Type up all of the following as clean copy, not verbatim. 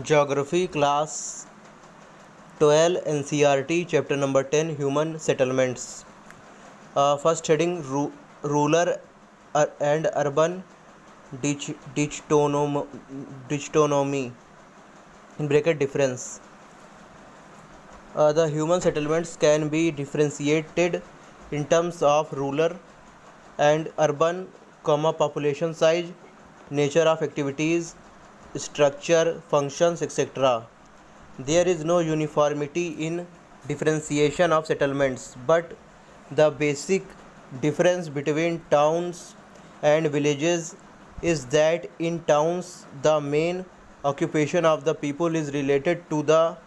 Geography Class 12 NCERT Chapter number 10 Human Settlements. First heading Rural and Urban Dichotomy in bracket difference. The human settlements can be differentiated in terms of rural and urban, population size, nature of activities, structure, functions, etc. There is no uniformity in differentiation of settlements, but the basic difference between towns and villages is that in towns the main occupation of the people is related to the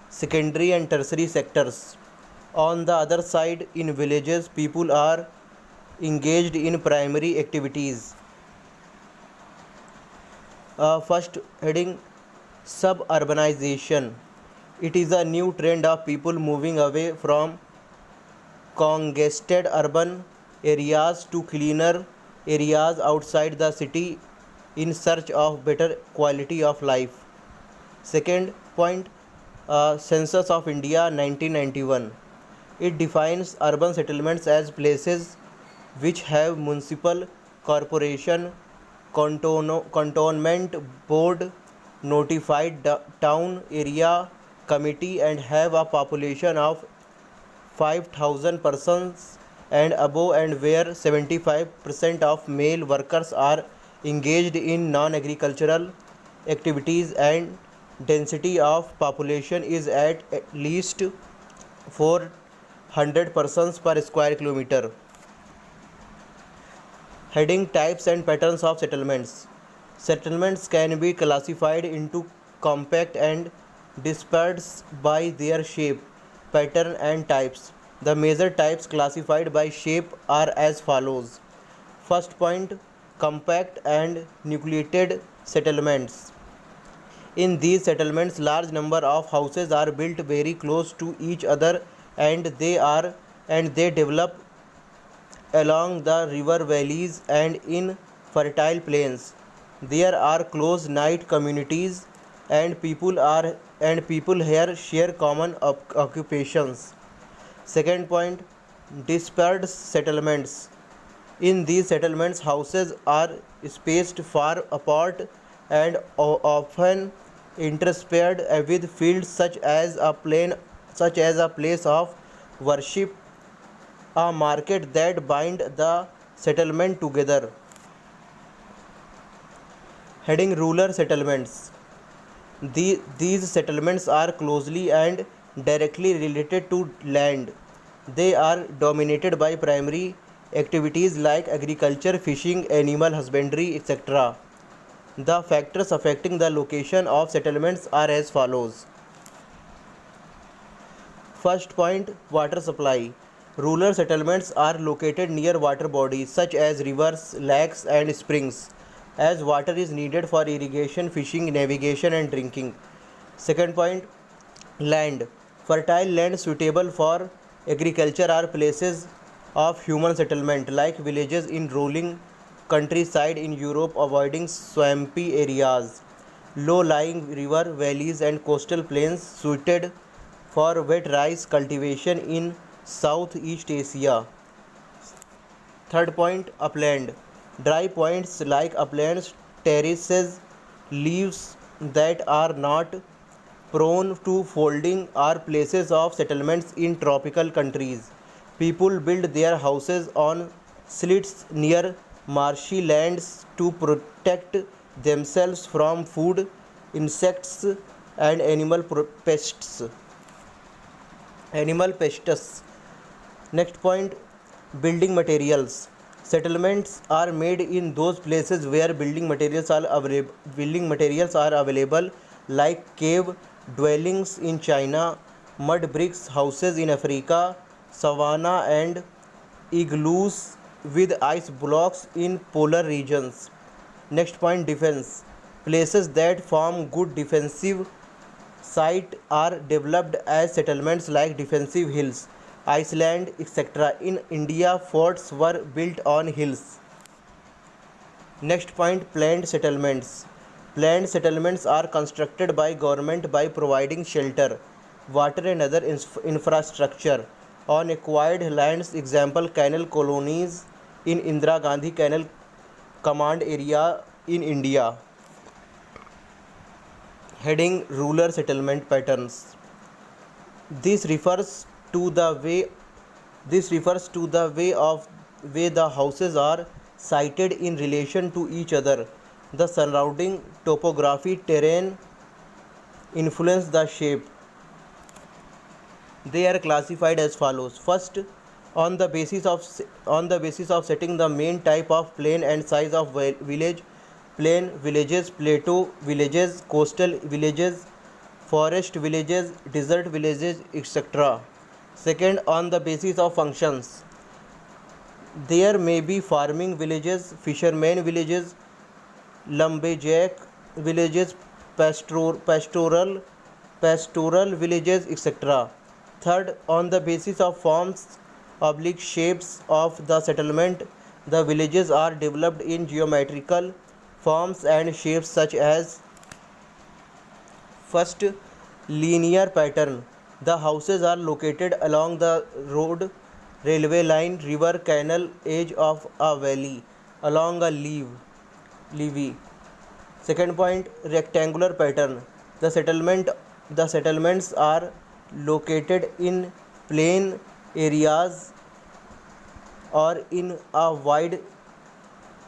secondary and tertiary sectors. On the other side, in villages, people are engaged in primary activities. First heading Suburbanization. It is a new trend of people moving away from congested urban areas to cleaner areas outside the city in search of better quality of life. Second point, Census of India 1991. It defines urban settlements as places which have municipal corporation, cantonment board, notified town area committee and have a population of 5,000 persons and above, and where 75% of male workers are engaged in non-agricultural activities and density of population is at least 400 persons per square kilometer. Heading Types and Patterns of Settlements. Settlements can be classified into compact and dispersed by their shape, pattern and types. The major types classified by shape are as follows. First point, compact and nucleated settlements. In these settlements, large number of houses are built very close to each other and they develop along the river valleys and in fertile plains. There are close knit communities and people here share common occupations. Second point, dispersed settlements. In these settlements, houses are spaced far apart and often interspersed with fields such as a place of worship, a market that bind the settlement together. Heading Rural Settlements. These settlements are closely and directly related to land. They are dominated by primary activities like agriculture, fishing, animal husbandry, etc. The factors affecting the location of settlements are as follows. First point, water supply. Rural settlements are located near water bodies such as rivers, lakes and springs, as water is needed for irrigation, fishing, navigation and drinking. Second point, land. Fertile land suitable for agriculture are places of human settlement like villages in rolling countryside in Europe, avoiding swampy areas. Low-lying river valleys and coastal plains suited for wet rice cultivation in Southeast Asia. Third point, upland. Dry points like uplands, terraces, leaves that are not prone to folding are places of settlements in tropical countries. People build their houses on slits near marshy lands to protect themselves from food, insects and animal pests. Next point, building materials. Settlements are made in those places where building materials are available like cave dwellings in China, mud bricks houses in Africa, savanna and igloos with ice blocks in polar regions. Next point, defense. Places that form good defensive site are developed as settlements like defensive hills, Iceland, etc. In India, forts were built on hills. Next point, planned settlements. Planned settlements are constructed by government by providing shelter, water and other infrastructure on acquired lands. Example, canal colonies in Indira Gandhi Canal Command Area in India. Heading rural settlement patterns. This refers to the way way the houses are sited in relation to each other. The surrounding topography, terrain influence the shape. They are classified as follows. First, on the basis of setting the main type of plain and size of village: plain villages, plateau villages, coastal villages, forest villages, desert villages, etc. Second, on the basis of functions: there may be farming villages, fishermen villages, lumberjack villages, pastoral villages, etc. Third, on the basis of forms, oblique shapes of the settlement, the villages are developed in geometrical forms and shapes such as: first, linear pattern. The houses are located along the road, railway line, river, canal, edge of a valley, along a levee. Second point, rectangular pattern. The settlements are located in plain areas or in a wide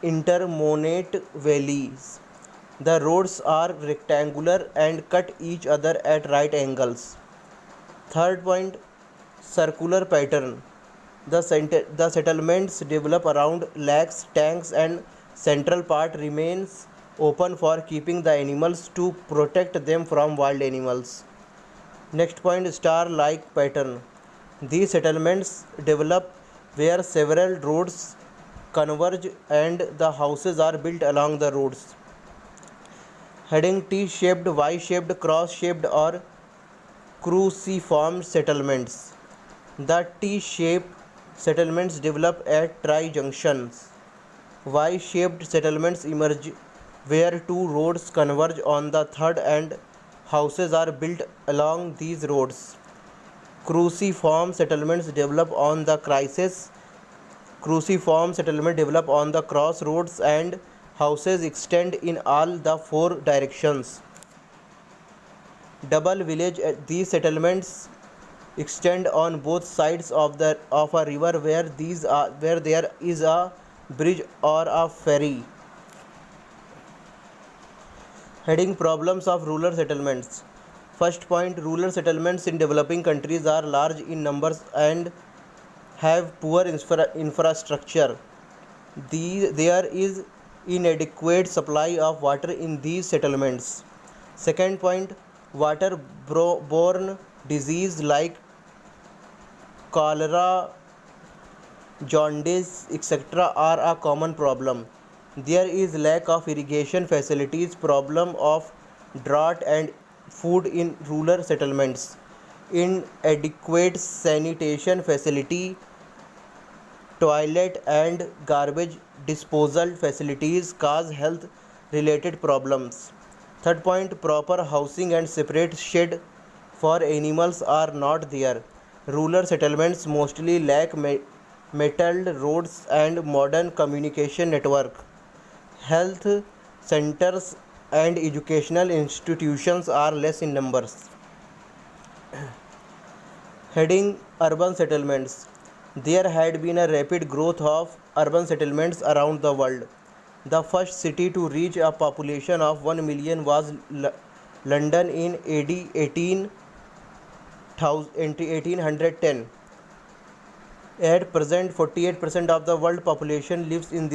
intermonate valleys. The roads are rectangular and cut each other at right angles. Third point, circular pattern. The settlements develop around lakes, tanks, and central part remains open for keeping the animals to protect them from wild animals. Next point, star-like pattern. These settlements develop where several roads converge and the houses are built along the roads. Heading: T-shaped, Y-shaped, cross-shaped or cruciform settlements. The T-shaped settlements develop at tri-junctions. Y-shaped settlements emerge where two roads converge on the third and houses are built along these roads. Cruciform settlements develop on the crossroads and houses extend in all the four directions. Double village: these settlements extend on both sides of a river where there is a bridge or a ferry. Heading: Problems of rural settlements. First point, rural settlements in developing countries are large in numbers and have poor infrastructure. There is inadequate supply of water in these settlements. Second point, water-borne disease like cholera, jaundice, etc. are a common problem. There is lack of irrigation facilities, problem of drought and food in rural settlements. Inadequate sanitation facility, toilet and garbage disposal facilities cause health related problems. Third point, proper housing and separate shed for animals are not there. Rural settlements mostly lack metalled roads and modern communication network. Health centers and educational institutions are less in numbers. Heading: Urban settlements. There had been a rapid growth of urban settlements around the world. The first city to reach a population of 1 million was London in AD 1810. At present, 48% of the world population live in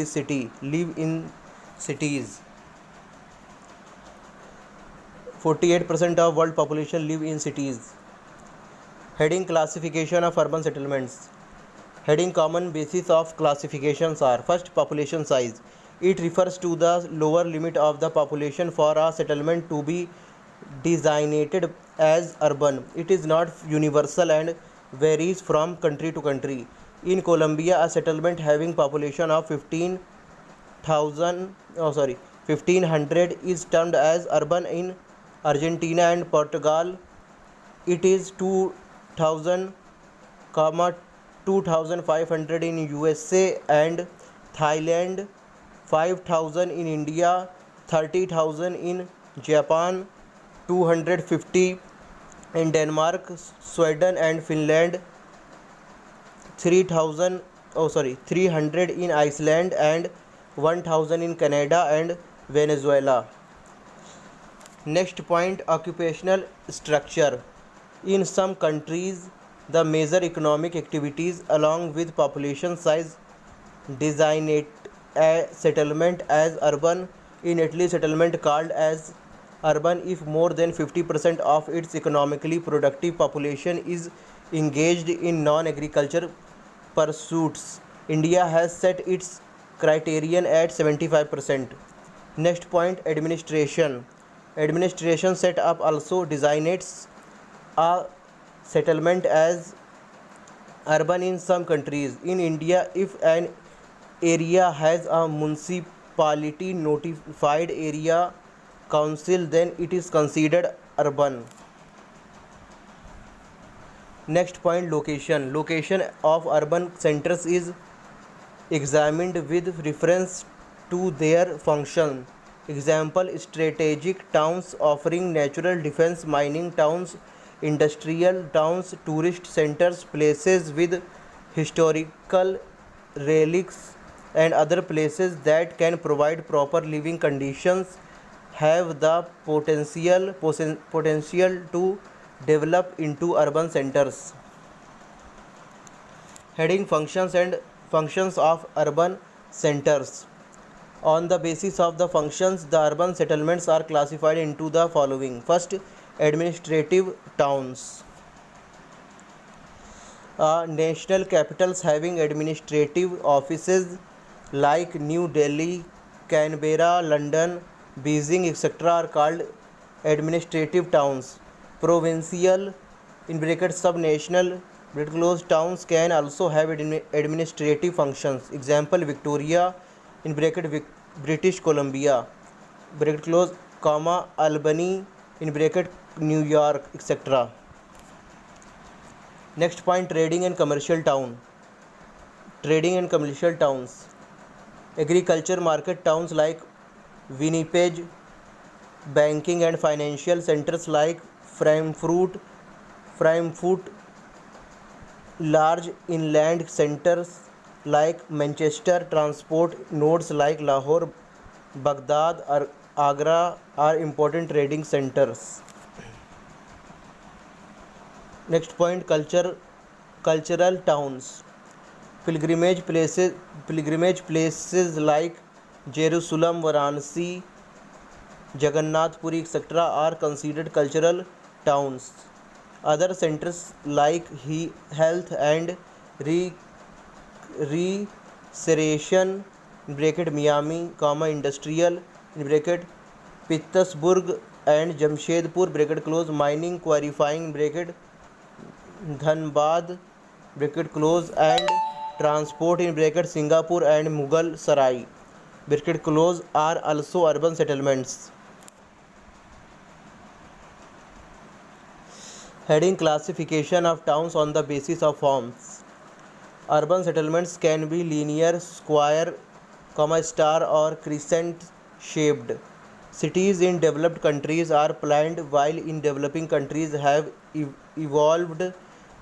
cities. 48% of world population live in cities. Heading: Classification of urban settlements. Heading: Common basis of classifications are: first, population size. It refers to the lower limit of the population for a settlement to be designated as urban. It is not universal and varies from country to country. In Colombia, a settlement having population of 1500 is termed as urban in Argentina and Portugal. It is 2000, 2500 in USA and Thailand, 5000 in India, 30,000 in Japan, 250 in Denmark, Sweden and Finland, 300 in Iceland and 1000 in Canada and Venezuela. Next point, occupational structure. In some countries, the major economic activities along with population size designate a settlement as urban. In Italy, settlement called as urban if more than 50% of its economically productive population is engaged in non-agriculture pursuits. India has set its criterion at 75%. Next point, administration. Administration setup also designates a settlement as urban in some countries. In India, if an area has a municipality notified area council, then it is considered urban. Next point, location. Location of urban centers is examined with reference to their function. Example, strategic towns offering natural defense, mining towns, industrial towns, tourist centers, places with historical relics, and other places that can provide proper living conditions have the potential to develop into urban centers. Heading, functions and functions of urban centers. On the basis of the functions, the urban settlements are classified into the following. First, administrative towns. National capitals having administrative offices like New Delhi, Canberra, London, Beijing, etc. are called administrative towns. Provincial (subnational) towns can also have administrative functions. Example, Victoria British Columbia Albany New York, etc. Next point, trading and commercial town. Trading and commercial towns. Agriculture market towns like Winnipeg, banking and financial centers like Frankfurt, large inland centers like Manchester, transport nodes like Lahore, Baghdad or Agra are important trading centers. Next point, cultural towns. Pilgrimage places like Jerusalem, Varanasi, Jagannath Puri, etc. are considered cultural towns. Other centers like health and recreation Miami, industrial Pittsburgh and Jamshedpur mining, quarrying Dhanbad and transport Singapore and Mughal Sarai are also urban settlements. Heading, classification of towns on the basis of forms. Urban settlements can be linear, square, star or crescent shaped. Cities in developed countries are planned, while in developing countries have evolved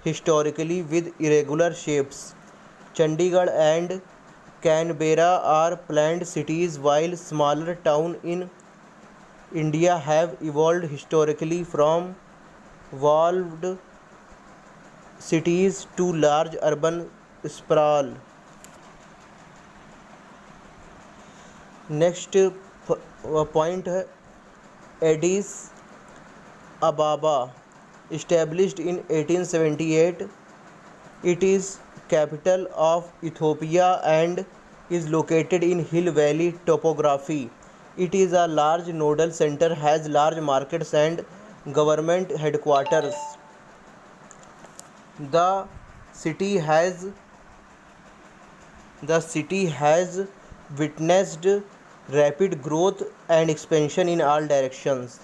historically with irregular shapes. Chandigarh and Canberra are planned cities, while smaller towns in India have evolved historically from walled cities to large urban sprawl. Next point, Addis Ababa, established in 1878. It is capital of Ethiopia and is located in hill valley topography. It is a large nodal center, has large markets and government headquarters. The city has witnessed rapid growth and expansion in all directions.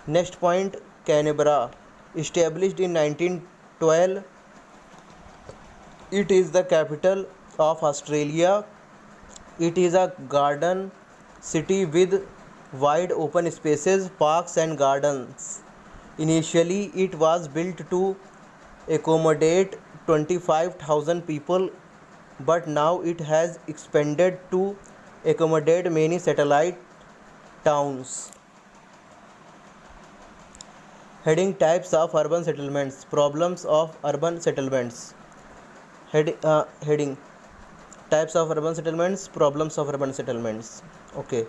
Next point, Canberra. Established in 1912, it is the capital of Australia. It is a garden city with wide open spaces, parks, and gardens. Initially, it was built to accommodate 25,000 people, but now it has expanded to accommodate many satellite towns. Heading types of urban settlements, problems of urban settlements. Heading types of urban settlements, problems of urban settlements. Okay.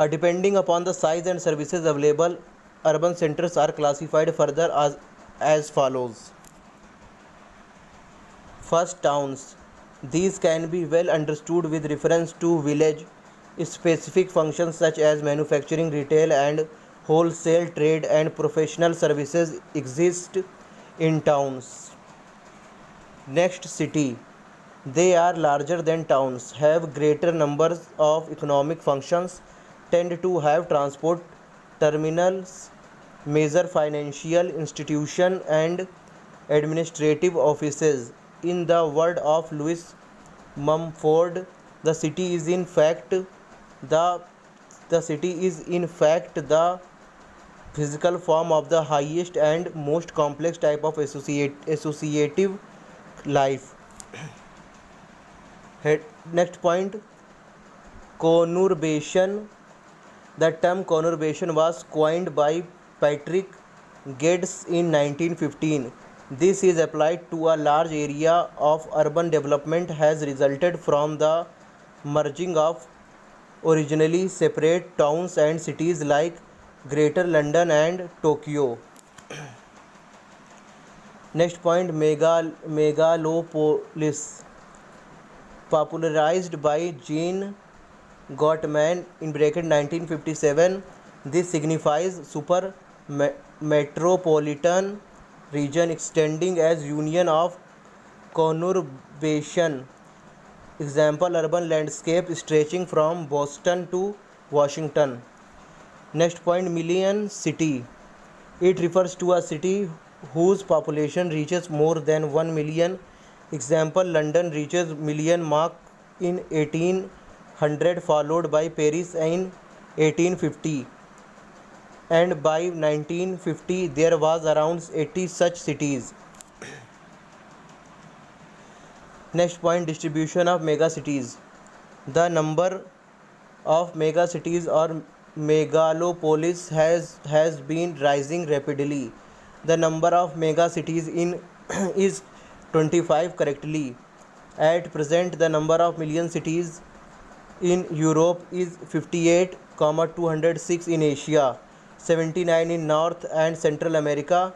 Depending upon the size and services available, urban centers are classified further as follows. First, towns. These can be well understood with reference to village specific functions such as manufacturing, retail, and wholesale trade and professional services exist in towns. Next, city. They are larger than towns, have greater numbers of economic functions, tend to have transport terminals, major financial institution, and administrative offices. In the word of Louis Mumford, the city is in fact the physical form of the highest and most complex type of associative life. Next point, conurbation. The term conurbation was coined by Patrick Geddes in 1915. This is applied to a large area of urban development has resulted from the merging of originally separate towns and cities like Greater London and Tokyo. Next point, megalopolis. Popularized by Jean Gottman in bracket 1957, this signifies super metropolitan region extending as union of conurbation. Example, urban landscape stretching from Boston to Washington. Next point, million city. It refers to a city whose population reaches more than 1 million. Example, London reaches million mark in 1800, followed by Paris in 1850. And by 1950 there was around 80 such cities. Next point, distribution of megacities. The number of megacities or megalopolis has been rising rapidly. The number of megacities in is 25 correctly. At present, the number of million cities in Europe is 58, 206 in Asia, 79 in North and Central America,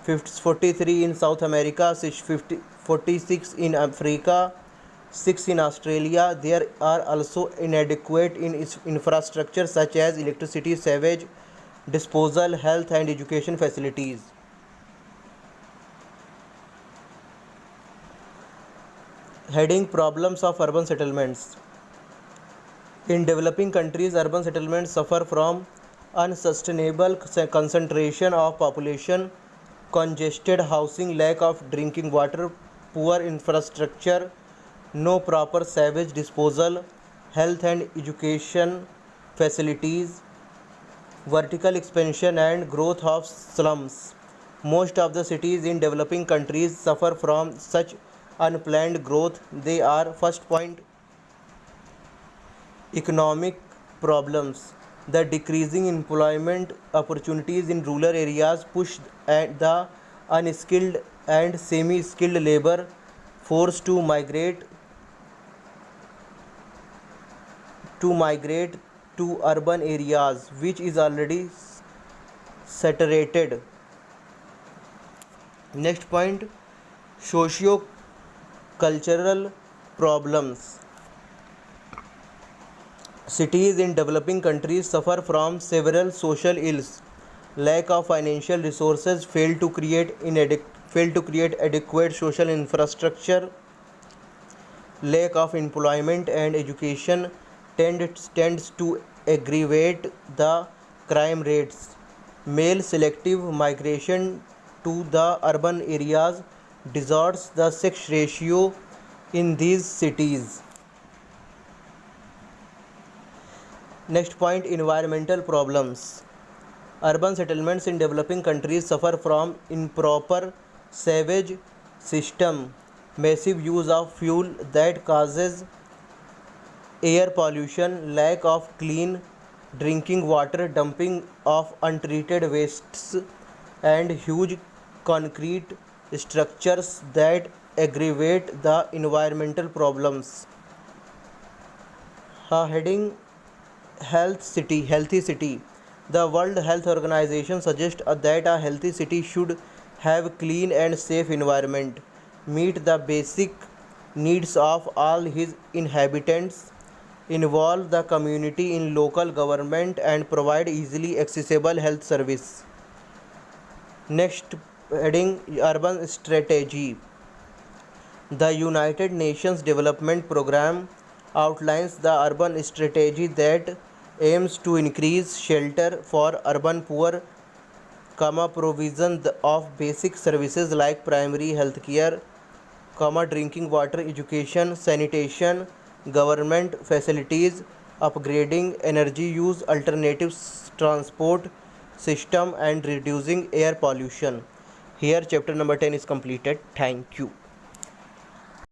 43 in South America, 46 in Africa, 6 in Australia. There are also inadequate in its infrastructure such as electricity, sewage disposal, health and education facilities. Heading problems of urban settlements. In developing countries, urban settlements suffer from unsustainable concentration of population, congested housing, lack of drinking water, poor infrastructure, no proper sewage disposal, health and education facilities, vertical expansion and growth of slums. Most of the cities in developing countries suffer from such unplanned growth. They are: first point, economic problems. The decreasing employment opportunities in rural areas push the unskilled and semi-skilled labor force to migrate to urban areas, which is already saturated. Next point, socio-cultural problems. Cities in developing countries suffer from several social ills: lack of financial resources, fail to create adequate social infrastructure, lack of employment and education, tends to aggravate the crime rates. Male selective migration to the urban areas distorts the sex ratio in these cities. Next point, environmental problems. Urban settlements in developing countries suffer from improper sewage system, massive use of fuel that causes air pollution, lack of clean drinking water, dumping of untreated wastes, and huge concrete structures that aggravate the environmental problems. Heading healthy city. The World Health Organization suggests that a healthy city should have clean and safe environment, meet the basic needs of all his inhabitants, involve the community in local government, and provide easily accessible health service. Next heading, urban strategy. The United Nations Development Programme outlines the urban strategy that aims to increase shelter for urban poor, provision of basic services like primary health care, drinking water, education, sanitation, government facilities, upgrading energy use, alternatives transport system, and reducing air pollution. Here chapter number 10 is completed. Thank you.